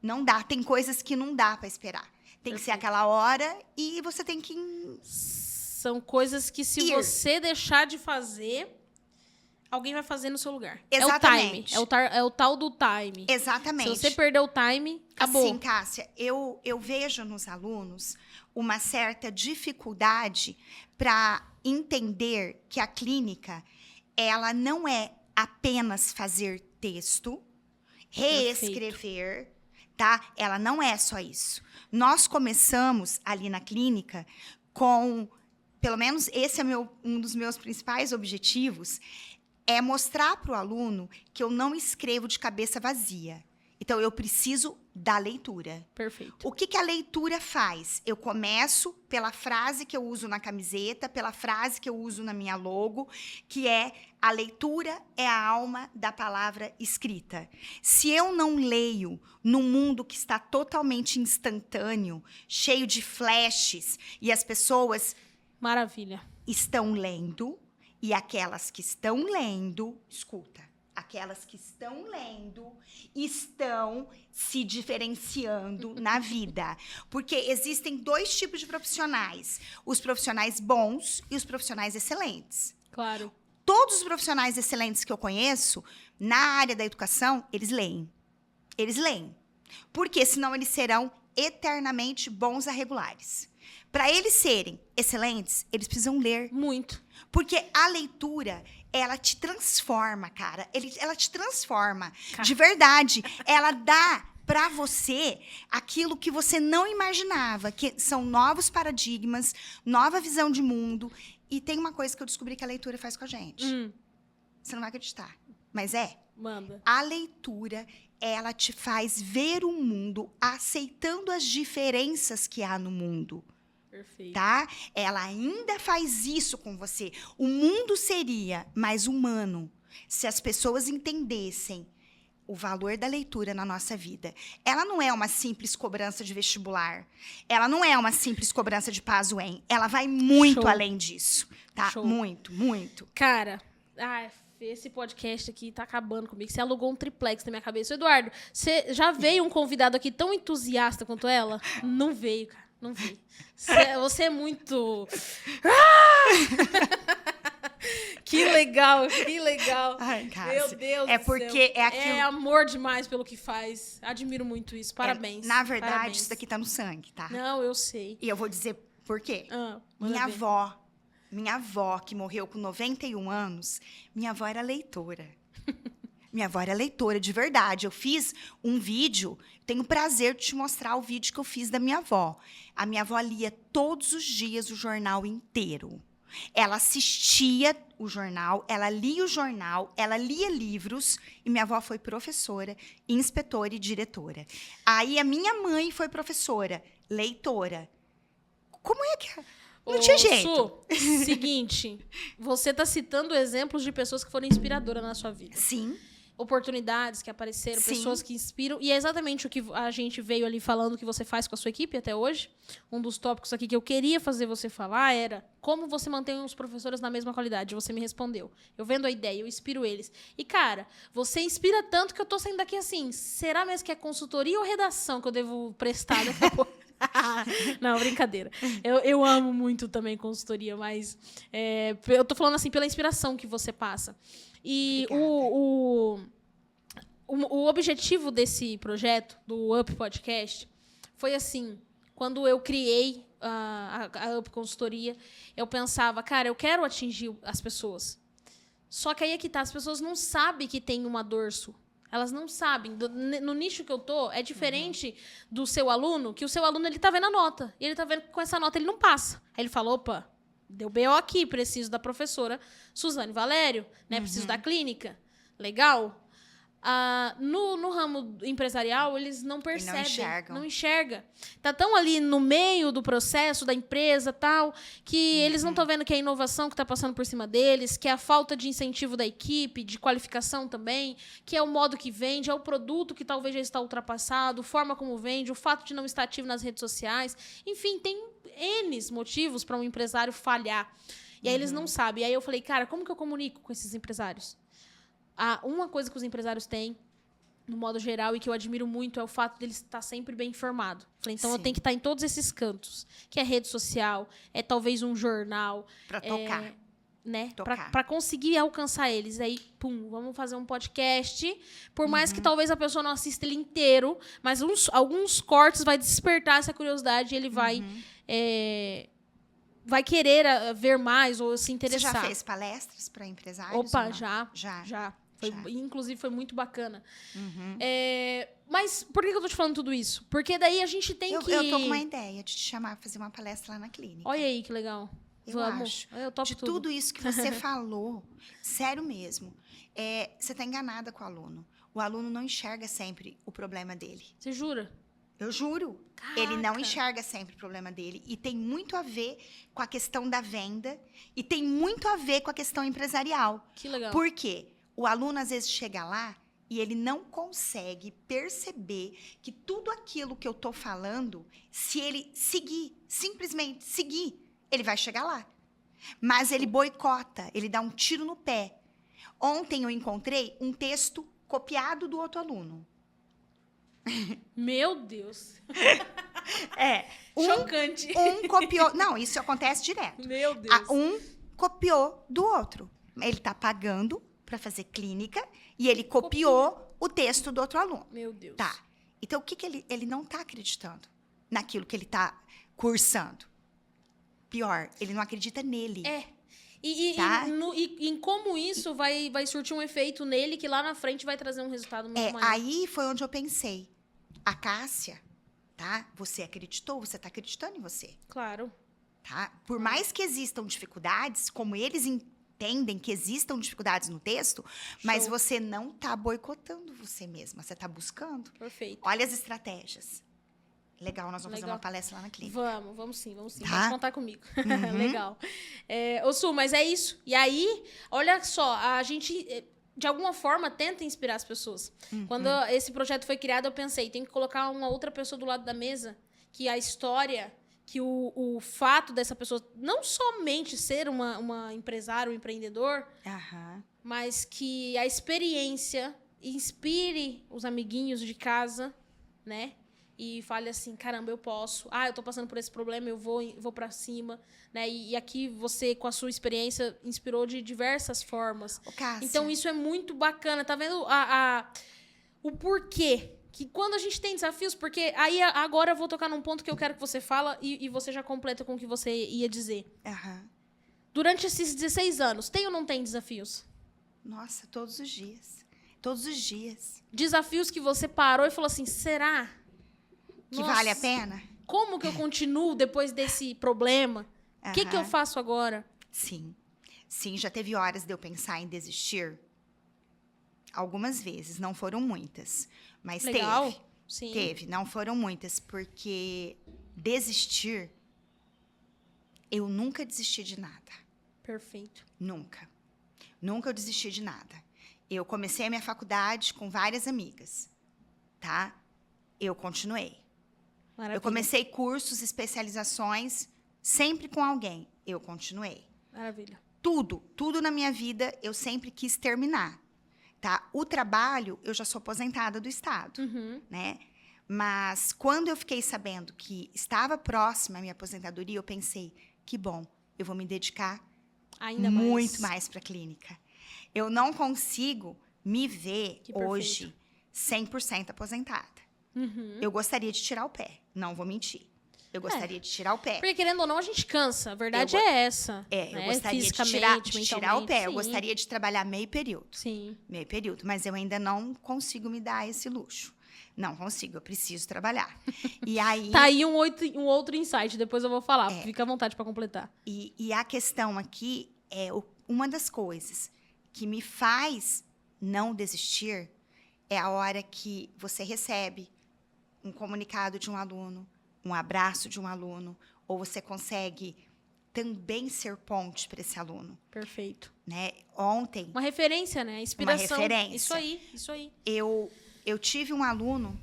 Não dá. Tem coisas que não dá para esperar. Tem que ser Perfeito. aquela hora e você tem que... São coisas que se Ir. você deixar de fazer, alguém vai fazer no seu lugar. Exatamente. É o time. É o tal do time. Exatamente. Se você perder o time, acabou. Assim, Cássia, eu vejo nos alunos uma certa dificuldade para entender que a clínica, ela não é apenas fazer texto, reescrever, tá? Ela não é só isso. Nós começamos ali na clínica com, pelo menos esse é um dos meus principais objetivos, é mostrar para o aluno que eu não escrevo de cabeça vazia. Então, eu preciso da leitura. Perfeito. O que a leitura faz? Eu começo pela frase que eu uso na camiseta, pela frase que eu uso na minha logo, que é a leitura é a alma da palavra escrita. Se eu não leio num mundo que está totalmente instantâneo, cheio de flashes, e as pessoas Maravilha. estão lendo, e aquelas que estão lendo, escuta, aquelas que estão lendo estão se diferenciando na vida. Porque existem dois tipos de profissionais: os profissionais bons e os profissionais excelentes. Claro. Todos os profissionais excelentes que eu conheço, na área da educação, eles leem. Eles leem. Porque senão eles serão eternamente bons a regulares. Para eles serem excelentes, eles precisam ler. Muito. Porque a leitura, ela te transforma, cara. Ela te transforma. Cara. De verdade. Ela dá para você aquilo que você não imaginava, que são novos paradigmas, nova visão de mundo. E tem uma coisa que eu descobri que a leitura faz com a gente. Você não vai acreditar, mas é. Manda. A leitura, ela te faz ver o mundo aceitando as diferenças que há no mundo. Perfeito. Tá? Ela ainda faz isso com você. O mundo seria mais humano se as pessoas entendessem o valor da leitura na nossa vida. Ela não é uma simples cobrança de vestibular. Ela não é uma simples cobrança de Pazuem. Ela vai muito Show. além disso, tá? Show. Muito, muito. Cara, esse podcast aqui tá acabando comigo. Você alugou um triplex na minha cabeça. Eduardo, você já veio um convidado aqui tão entusiasta quanto ela? Não veio, cara. Não vi. Você é muito... Que legal, que legal. Ai, Cássia, meu Deus é do porque céu. é aquilo... É amor demais pelo que faz. Admiro muito isso. Parabéns. Na verdade, parabéns. isso daqui tá no sangue, tá? Não, eu sei. E eu vou dizer por quê. Manda ver. Minha avó, que morreu com 91 anos, minha avó era leitora. Minha avó era leitora, de verdade. Eu fiz um vídeo, tenho o prazer de te mostrar o vídeo que eu fiz da minha avó. A minha avó lia todos os dias o jornal inteiro. Ela assistia o jornal, ela lia o jornal, ela lia livros, e minha avó foi professora, inspetora e diretora. Aí a minha mãe foi professora, leitora. Como é que... Não tinha jeito. Su, seguinte, você tá citando exemplos de pessoas que foram inspiradoras na sua vida. Sim. Oportunidades que apareceram, Sim. pessoas que inspiram. E é exatamente o que a gente veio ali falando que você faz com a sua equipe até hoje. Um dos tópicos aqui que eu queria fazer você falar era como você mantém os professores na mesma qualidade. Você me respondeu. Eu vendo a ideia, eu inspiro eles. E, cara, você inspira tanto que eu tô saindo daqui assim, será mesmo que é consultoria ou redação que eu devo prestar daqui a pouco? Não, brincadeira. Eu amo muito também consultoria, mas eu tô falando assim pela inspiração que você passa. E o objetivo desse projeto, do Up Podcast, foi assim, quando eu criei a Up Consultoria, eu pensava, cara, eu quero atingir as pessoas. Só que aí é que tá, as pessoas não sabem que tem uma dorso. Elas não sabem. No nicho que eu tô, é diferente do seu aluno, que o seu aluno ele tá vendo a nota. E ele tá vendo que com essa nota ele não passa. Aí ele fala, opa, deu BO aqui, preciso da professora Suzane Valério, né? Preciso da clínica. Legal? No ramo empresarial, eles não percebem. Não enxergam. Tá tão ali no meio do processo da empresa tal, que eles não estão vendo que é a inovação que está passando por cima deles, que é a falta de incentivo da equipe, de qualificação também, que é o modo que vende, é o produto que talvez já está ultrapassado, a forma como vende, o fato de não estar ativo nas redes sociais. Enfim, tem N motivos para um empresário falhar. E aí eles não sabem. E aí eu falei, cara, como que eu comunico com esses empresários? Uma coisa que os empresários têm, no modo geral, e que eu admiro muito, é o fato deles estar sempre bem informado. Falei, então eu tenho que estar em todos esses cantos, que é rede social, é talvez um jornal. Para tocar. Né? Para conseguir alcançar eles. Aí, pum, vamos fazer um podcast. Por mais que talvez a pessoa não assista ele inteiro, mas alguns cortes vai despertar essa curiosidade e ele vai querer ver mais ou se interessar. Você já fez palestras para empresários? Opa, já. Inclusive, foi muito bacana. Mas por que eu tô te falando tudo isso? Porque daí a gente tem que... Eu tô com uma ideia de te chamar para fazer uma palestra lá na clínica. Olha aí, que legal. Vamos. Acho. Eu topo de tudo isso que você falou, sério mesmo, você tá enganada com o aluno. O aluno não enxerga sempre o problema dele. Você jura? Eu juro. Caraca. Ele não enxerga sempre o problema dele. E tem muito a ver com a questão da venda. E tem muito a ver com a questão empresarial. Que legal. Por quê? O aluno, às vezes, chega lá e ele não consegue perceber que tudo aquilo que eu tô falando, se ele seguir, simplesmente seguir, ele vai chegar lá. Mas ele boicota, ele dá um tiro no pé. Ontem eu encontrei um texto copiado do outro aluno. Meu Deus. Chocante. Um copiou... Não, isso acontece direto. Meu Deus. Um copiou do outro. Ele tá pagando para fazer clínica e ele copiou o texto do outro aluno. Meu Deus. Tá. Então, o que ele não tá acreditando naquilo que ele tá cursando? Pior, ele não acredita nele. E em como isso vai surtir um efeito nele que lá na frente vai trazer um resultado muito maior. Aí foi onde eu pensei. A Cássia, tá? Você acreditou, você tá acreditando em você. Claro. Tá? Por mais que existam dificuldades, como eles entendem que existam dificuldades no texto, mas você não tá boicotando você mesma, você tá buscando. Perfeito. Olha as estratégias. Legal, nós vamos fazer uma palestra lá na clínica. Vamos sim. Tá? Pode contar comigo. Legal. Ô, Su, mas é isso. E aí, olha só, a gente, de alguma forma, tenta inspirar as pessoas. Quando esse projeto foi criado, eu pensei, tem que colocar uma outra pessoa do lado da mesa, que a história, que o fato dessa pessoa não somente ser uma empresária, um empreendedor, mas que a experiência inspire os amiguinhos de casa, né? e fale assim, caramba, eu posso. Ah, eu tô passando por esse problema, eu vou pra cima, né? E aqui você, com a sua experiência, inspirou de diversas formas. Ô, Cássia. Então, isso é muito bacana. Tá vendo o porquê? Que quando a gente tem desafios, porque aí agora eu vou tocar num ponto que eu quero que você fala e você já completa com o que você ia dizer. Durante esses 16 anos, tem ou não tem desafios? Nossa, todos os dias. Todos os dias. Desafios que você parou e falou assim, será? Que vale a pena? Como que eu continuo depois desse problema? O que eu faço agora? Sim. Sim, já teve horas de eu pensar em desistir. Algumas vezes, não foram muitas. Mas Legal. teve. Sim. Teve, não foram muitas, porque desistir, eu nunca desisti de nada. Perfeito. Nunca. Nunca eu desisti de nada. Eu comecei a minha faculdade com várias amigas, tá? Eu continuei. Maravilha. Eu comecei cursos, especializações, sempre com alguém. Eu continuei. Maravilha. Tudo na minha vida eu sempre quis terminar, tá? O trabalho, eu já sou aposentada do Estado, né? Mas quando eu fiquei sabendo que estava próxima a minha aposentadoria, eu pensei, que bom, eu vou me dedicar ainda muito mais para a clínica. Eu não consigo me ver hoje 100% aposentada. Eu gostaria de tirar o pé, não vou mentir. Eu gostaria de tirar o pé. Porque, querendo ou não, a gente cansa. A verdade é essa. Eu né? gostaria de tirar o pé. Eu gostaria de trabalhar meio período. Sim. Meio período. Mas eu ainda não consigo me dar esse luxo. Não consigo, eu preciso trabalhar. E aí... Tá aí um outro insight, depois eu vou falar. Fica à vontade para completar. E a questão aqui é uma das coisas que me faz não desistir é a hora que você recebe um comunicado de um aluno, um abraço de um aluno, ou você consegue também ser ponte para esse aluno. Perfeito. Né? Ontem... Uma referência, né? Inspiração. Uma referência. Isso aí. Eu tive um aluno,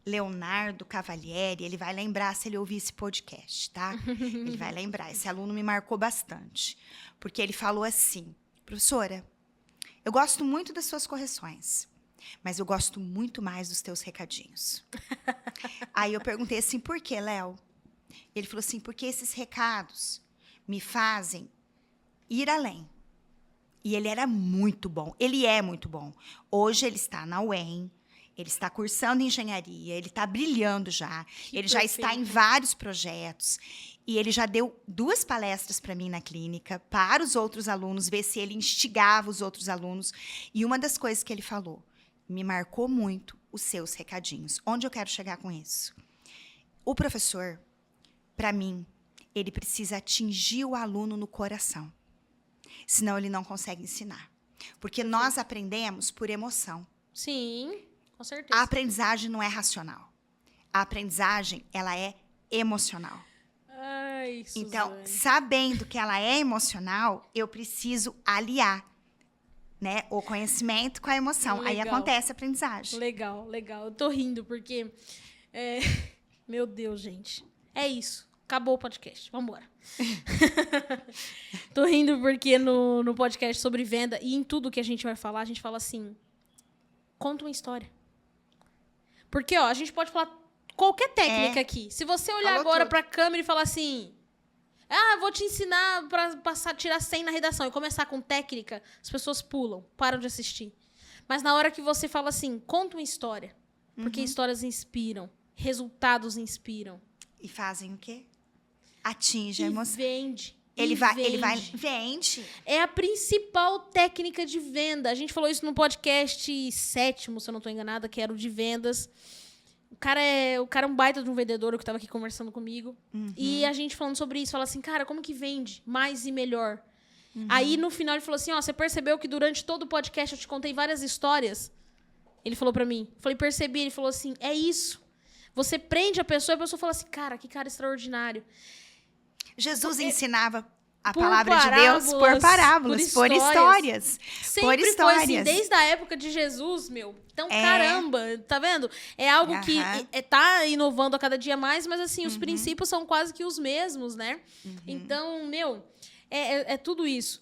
Leonardo Cavalieri, ele vai lembrar se ele ouvir esse podcast, tá? Ele vai lembrar. Esse aluno me marcou bastante. Porque ele falou assim, professora, eu gosto muito das suas correções, mas eu gosto muito mais dos teus recadinhos. Aí eu perguntei assim, por quê, Léo? Ele falou assim, porque esses recados me fazem ir além. E ele era muito bom. Ele é muito bom. Hoje ele está na UEM, ele está cursando engenharia, ele está brilhando já. Ele já está em vários projetos. E ele já deu 2 palestras para mim na clínica, para os outros alunos, ver se ele instigava os outros alunos. E uma das coisas que ele falou, me marcou muito os seus recadinhos. Onde eu quero chegar com isso? O professor, para mim, ele precisa atingir o aluno no coração. Senão ele não consegue ensinar. Porque nós aprendemos por emoção. Sim, com certeza. A aprendizagem não é racional. A aprendizagem, ela é emocional. Ai, Suzane. Então, sabendo que ela é emocional, eu preciso aliar, né, o conhecimento com a emoção. Legal. Aí acontece a aprendizagem. Legal. Eu tô rindo porque... Meu Deus, gente. É isso. Acabou o podcast. Vambora. Tô rindo porque no podcast sobre venda e em tudo que a gente vai falar, a gente fala assim, conta uma história. Porque, ó, a gente pode falar qualquer técnica aqui. Se você olhar Falou agora tudo. pra câmera e falar assim, vou te ensinar pra tirar 100 na redação e começar com técnica, as pessoas pulam, param de assistir. Mas na hora que você fala assim, conta uma história, porque histórias inspiram, resultados inspiram. E fazem o quê? Atinge a emoção. Vende. Ele vende. É a principal técnica de venda. A gente falou isso no podcast 7º, se eu não estou enganada, que era o de vendas. O cara é um baita de um vendedor, que estava aqui conversando comigo. E a gente falando sobre isso, fala assim, cara, como que vende mais e melhor? Aí, no final, ele falou assim, você percebeu que durante todo o podcast eu te contei várias histórias? Ele falou pra mim. Eu falei, percebi. Ele falou assim, é isso. Você prende a pessoa fala assim, cara, que cara extraordinário. Jesus ensinava a por palavra de Deus por parábolas, por histórias. Sempre foi assim, desde a época de Jesus, meu. Então, caramba, tá vendo? É algo que tá inovando a cada dia mais, mas assim, os princípios são quase que os mesmos, né? Então, meu, é tudo isso.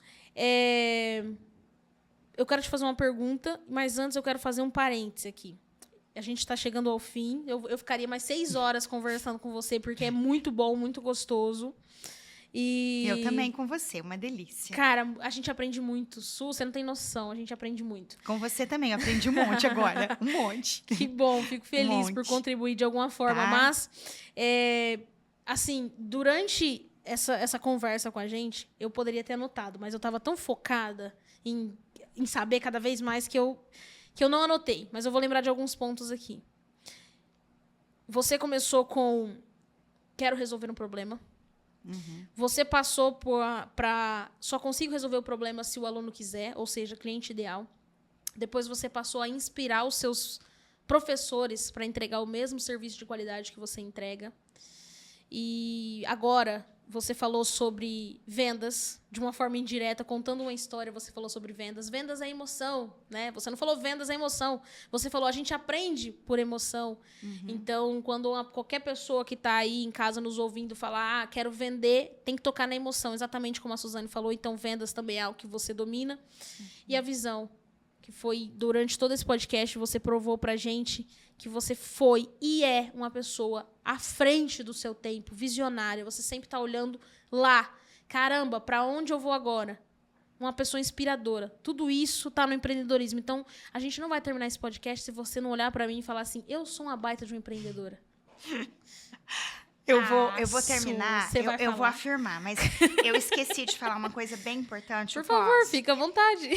Eu quero te fazer uma pergunta, mas antes eu quero fazer um parêntese aqui. A gente está chegando ao fim. Eu ficaria mais 6 horas conversando com você, porque é muito bom, muito gostoso. E... Eu também com você, uma delícia. Cara, a gente aprende muito. Su, você não tem noção, a gente aprende muito. Com você também, eu aprendi um monte agora. Um monte. Que bom, fico feliz por contribuir de alguma forma. Tá. Mas, assim, durante essa conversa com a gente, eu poderia ter anotado, mas eu estava tão focada em saber cada vez mais que eu não anotei. Mas eu vou lembrar de alguns pontos aqui. Você começou com quero resolver um problema. Uhum. Você passou para só consigo resolver o problema se o aluno quiser, ou seja, cliente ideal. Depois você passou a inspirar os seus professores para entregar o mesmo serviço de qualidade que você entrega. E agora você falou sobre vendas de uma forma indireta, contando uma história, você falou sobre vendas. Vendas é emoção, né? Você não falou vendas é emoção. Você falou a gente aprende por emoção. Uhum. Então, quando qualquer pessoa que está aí em casa nos ouvindo falar, quero vender, tem que tocar na emoção, exatamente como a Suzane falou. Então, vendas também é algo que você domina. Uhum. E a visão, que foi, durante todo esse podcast, você provou pra gente que você foi e é uma pessoa à frente do seu tempo, visionária. Você sempre está olhando lá. Caramba, para onde eu vou agora? Uma pessoa inspiradora. Tudo isso está no empreendedorismo. Então, a gente não vai terminar esse podcast se você não olhar para mim e falar assim, eu sou uma baita de uma empreendedora. Eu vou terminar, eu vou afirmar, mas eu esqueci de falar uma coisa bem importante. Por favor, fica à vontade.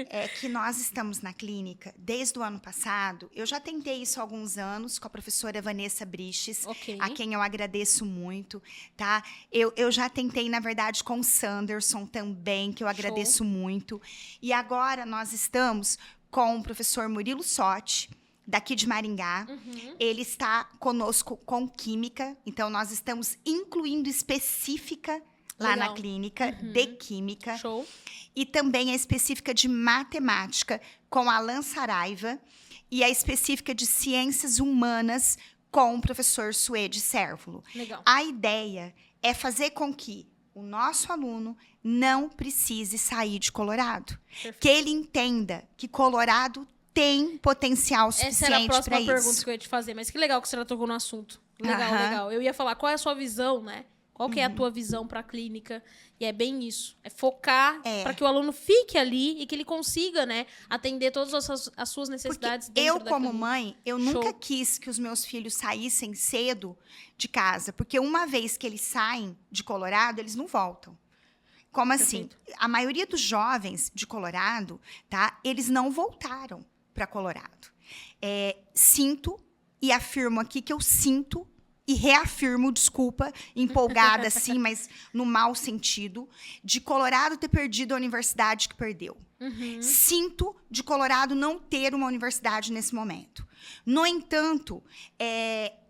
É que nós estamos na clínica desde o ano passado. Eu já tentei isso há alguns anos com a professora Vanessa Briches, a quem eu agradeço muito, tá? Eu já tentei, na verdade, com o Sanderson também, que eu agradeço muito. E agora nós estamos com o professor Murilo Sotti, daqui de Maringá. Uhum. Ele está conosco com química, então nós estamos incluindo específica lá na clínica de química. Show. E também a específica de matemática com a Alan Saraiva e a específica de ciências humanas com o professor Suede Cérvulo. Legal. A ideia é fazer com que o nosso aluno não precise sair de Colorado. Perfeito. Que ele entenda que Colorado tem potencial suficiente para isso. Essa era a próxima pergunta que eu ia te fazer, mas que legal que você já tocou no assunto. Legal, legal. Eu ia falar, qual é a sua visão, né? Qual que é a tua visão para a clínica? E é bem isso. É focar para que o aluno fique ali e que ele consiga, né, atender todas as suas necessidades dentro da clínica. Eu, como mãe, eu nunca quis que os meus filhos saíssem cedo de casa, porque uma vez que eles saem de Colorado, eles não voltam. Como assim? A maioria dos jovens de Colorado, tá? Eles não voltaram para Colorado. Sinto e afirmo aqui que eu sinto e reafirmo, desculpa, empolgada assim, mas no mau sentido, de Colorado ter perdido a universidade que perdeu. Uhum. Sinto de Colorado não ter uma universidade nesse momento. No entanto,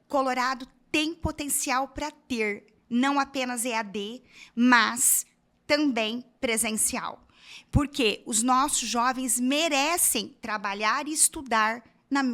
Colorado tem potencial para ter não apenas EAD, mas também presencial. Porque os nossos jovens merecem trabalhar e estudar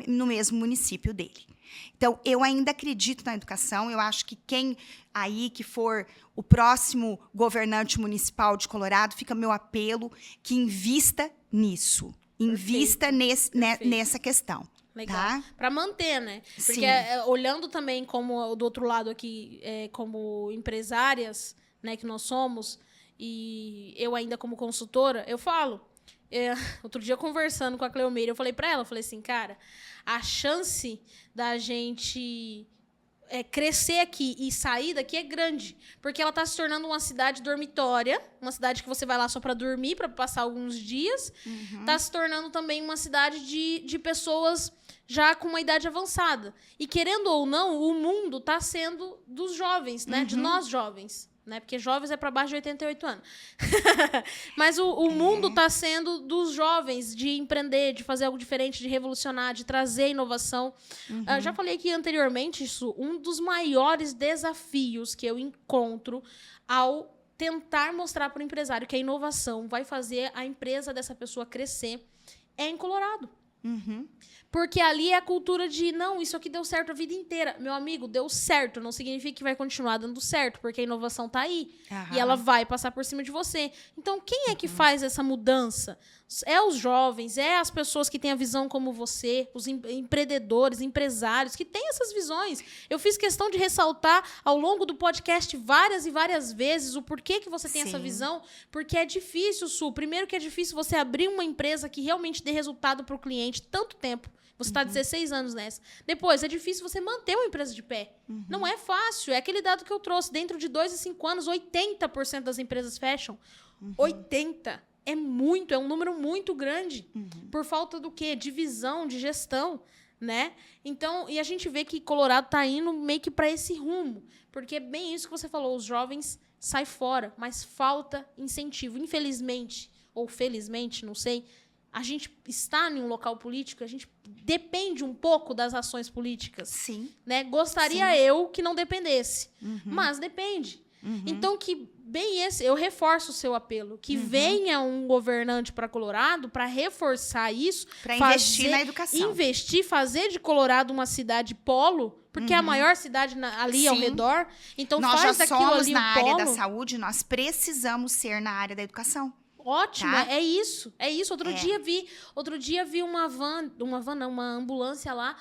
no mesmo município dele. Então, eu ainda acredito na educação. Eu acho que quem aí que for o próximo governante municipal de Colorado, fica meu apelo que invista nisso. Invista nessa questão. Legal. Tá? Para manter, né? Porque olhando também como do outro lado aqui, como empresárias, né, que nós somos, e eu ainda como consultora, eu falo. Outro dia, conversando com a Cleomeira, eu falei para ela, assim, cara, a chance da gente crescer aqui e sair daqui é grande, porque ela está se tornando uma cidade dormitória, uma cidade que você vai lá só para dormir, para passar alguns dias, está se tornando também uma cidade de pessoas já com uma idade avançada. E, querendo ou não, o mundo está sendo dos jovens, né? De nós jovens. Né? Porque jovens é para baixo de 88 anos. Mas o mundo está sendo dos jovens, de empreender, de fazer algo diferente, de revolucionar, de trazer inovação. Já falei aqui anteriormente, isso, um dos maiores desafios que eu encontro ao tentar mostrar para o empresário que a inovação vai fazer a empresa dessa pessoa crescer é em Colorado. Porque ali é a cultura de, não, isso aqui deu certo a vida inteira. Meu amigo, deu certo, não significa que vai continuar dando certo, porque a inovação está aí. E ela vai passar por cima de você. Então, quem é que faz essa mudança? É os jovens, é as pessoas que têm a visão como você, os empreendedores, empresários, que têm essas visões. Eu fiz questão de ressaltar ao longo do podcast várias e várias vezes o porquê que você tem essa visão, porque é difícil, Su. Primeiro que é difícil você abrir uma empresa que realmente dê resultado para o cliente tanto tempo. Você está 16 anos nessa. Depois, é difícil você manter uma empresa de pé. Não é fácil. É aquele dado que eu trouxe. Dentro de 2 a 5 anos, 80% das empresas fecham. 80%. É muito, é um número muito grande. Por falta do quê? De visão, de gestão, né? Então, e a gente vê que Colorado tá indo meio que para esse rumo. Porque é bem isso que você falou, os jovens saem fora, mas falta incentivo. Infelizmente, ou felizmente, não sei, a gente está em um local político, a gente depende um pouco das ações políticas. Sim. Né? Gostaria eu que não dependesse, mas depende. Então, que bem eu reforço o seu apelo, que venha um governante para Colorado para reforçar isso. Para investir na educação. Investir, fazer de Colorado uma cidade polo, porque é a maior cidade ali ao redor. Então, nós faz já daquilo somos ali na área da polo. saúde, nós precisamos ser na área da educação. Ótimo, tá? é isso. É isso. Outro dia vi uma ambulância lá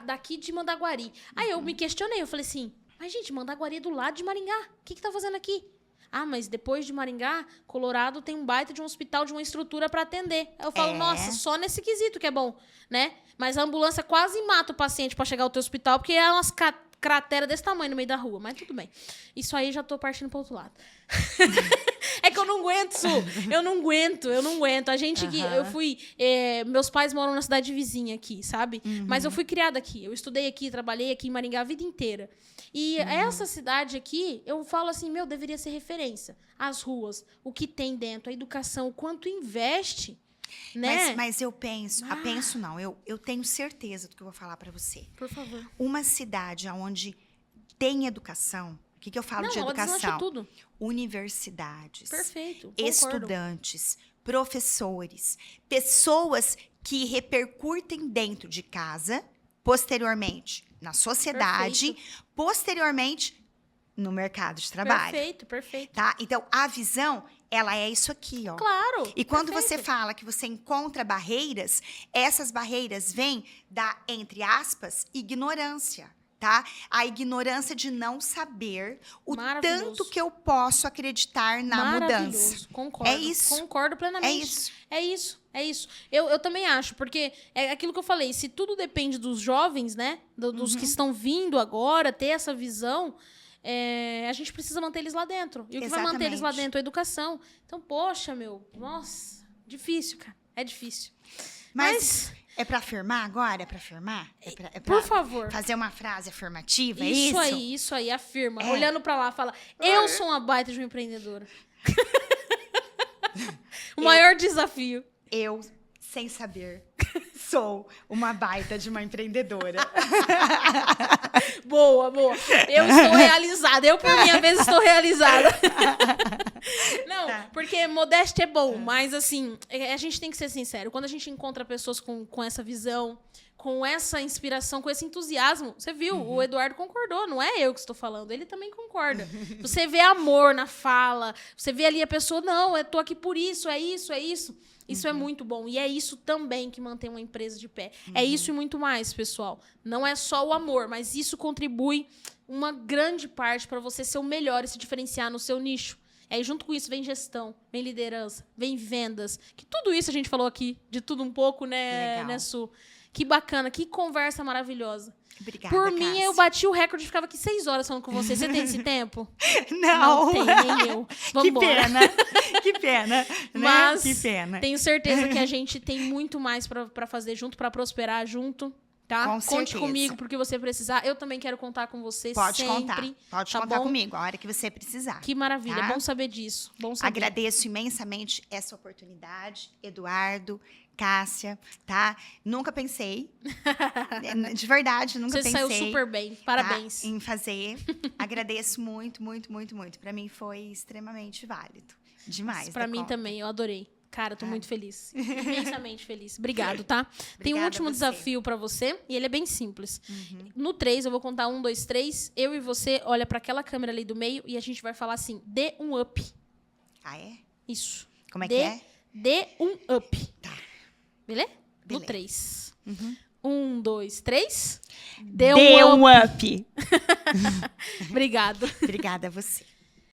daqui de Mandaguari. Aí eu me questionei, eu falei assim, mas gente, Mandaguari é do lado de Maringá. O que tá fazendo aqui? Ah, mas depois de Maringá, Colorado tem um baita de um hospital, de uma estrutura para atender. Eu falo, nossa, só nesse quesito que é bom, né? Mas a ambulância quase mata o paciente para chegar ao teu hospital, porque é umas cratera desse tamanho no meio da rua, mas tudo bem. Isso aí já tô partindo pro outro lado. É que eu não aguento, Su. Eu não aguento. A gente que eu fui... meus pais moram na cidade vizinha aqui, sabe? Mas eu fui criada aqui. Eu estudei aqui, trabalhei aqui em Maringá a vida inteira. E essa cidade aqui, eu falo assim, deveria ser referência. As ruas, o que tem dentro, a educação, o quanto investe, né? Mas eu penso... Eu tenho certeza do que eu vou falar para você. Por favor. Uma cidade onde tem educação... O que eu falo de educação? Tudo. Universidades. Perfeito. Estudantes, professores, pessoas que repercutem dentro de casa, posteriormente na sociedade, posteriormente no mercado de trabalho. Perfeito. Tá? Então, a visão, ela é isso aqui, ó. Claro. E quando você fala que você encontra barreiras, essas barreiras vêm da, entre aspas, ignorância. Tá? A ignorância de não saber o tanto que eu posso acreditar na mudança. Concordo. É isso. Concordo plenamente. É isso. Eu também acho, porque é aquilo que eu falei, se tudo depende dos jovens, né? Dos que estão vindo agora, ter essa visão, a gente precisa manter eles lá dentro. E o que vai manter eles lá dentro? A educação. Então, poxa, nossa, difícil, cara. É difícil. Mas é para afirmar agora? É para afirmar? Por favor. Fazer uma frase afirmativa? Isso aí, afirma. Olhando para lá, fala, eu sou uma baita de uma empreendedora. O maior desafio. Eu, sem saber, sou uma baita de uma empreendedora. Boa. Eu estou realizada. Eu, por minha vez, estou realizada. Não, porque modéstia é bom, mas assim, a gente tem que ser sincero. Quando a gente encontra pessoas com essa visão, com essa inspiração, com esse entusiasmo, você viu, o Eduardo concordou, não é eu que estou falando, ele também concorda. Você vê amor na fala, você vê ali a pessoa, não, eu tô aqui por isso, é isso. Isso é muito bom. E é isso também que mantém uma empresa de pé. É isso e muito mais, pessoal. Não é só o amor, mas isso contribui uma grande parte para você ser o melhor e se diferenciar no seu nicho. Aí, junto com isso, vem gestão, vem liderança, vem vendas. Que tudo isso a gente falou aqui, de tudo um pouco, né, Su? Que bacana, que conversa maravilhosa. Obrigada, por mim, Cássia. Eu bati o recorde e ficava aqui 6 horas falando com você. Você tem esse tempo? Não tem, nem eu. Vamos embora. Que pena. Mas que pena. Tenho certeza que a gente tem muito mais para fazer junto, para prosperar junto. Tá? Com Conte certeza. comigo porque você precisar. Eu também quero contar com você sempre. Pode contar comigo a hora que você precisar. Que maravilha. Tá? Bom saber disso. Bom saber. Agradeço imensamente essa oportunidade, Eduardo, Cássia, tá? Nunca pensei, de verdade, nunca pensei. Você saiu super bem. Parabéns. Tá? Em fazer. Agradeço muito. Para mim foi extremamente válido. Demais. Para mim também, eu adorei. Cara, eu tô muito feliz. Imensamente feliz. Obrigado, tá? Tem um último desafio pra você, e ele é bem simples. No 3, eu vou contar 1, 2, 3. Eu e você olha pra aquela câmera ali do meio e a gente vai falar assim, dê um up. Ah, é? Isso. Como é que é? Dê um up. Tá. Beleza? No Beleza. 3. Uhum. 1, 2, 3. Dê Dê um up. um up. Obrigado. Obrigada a você.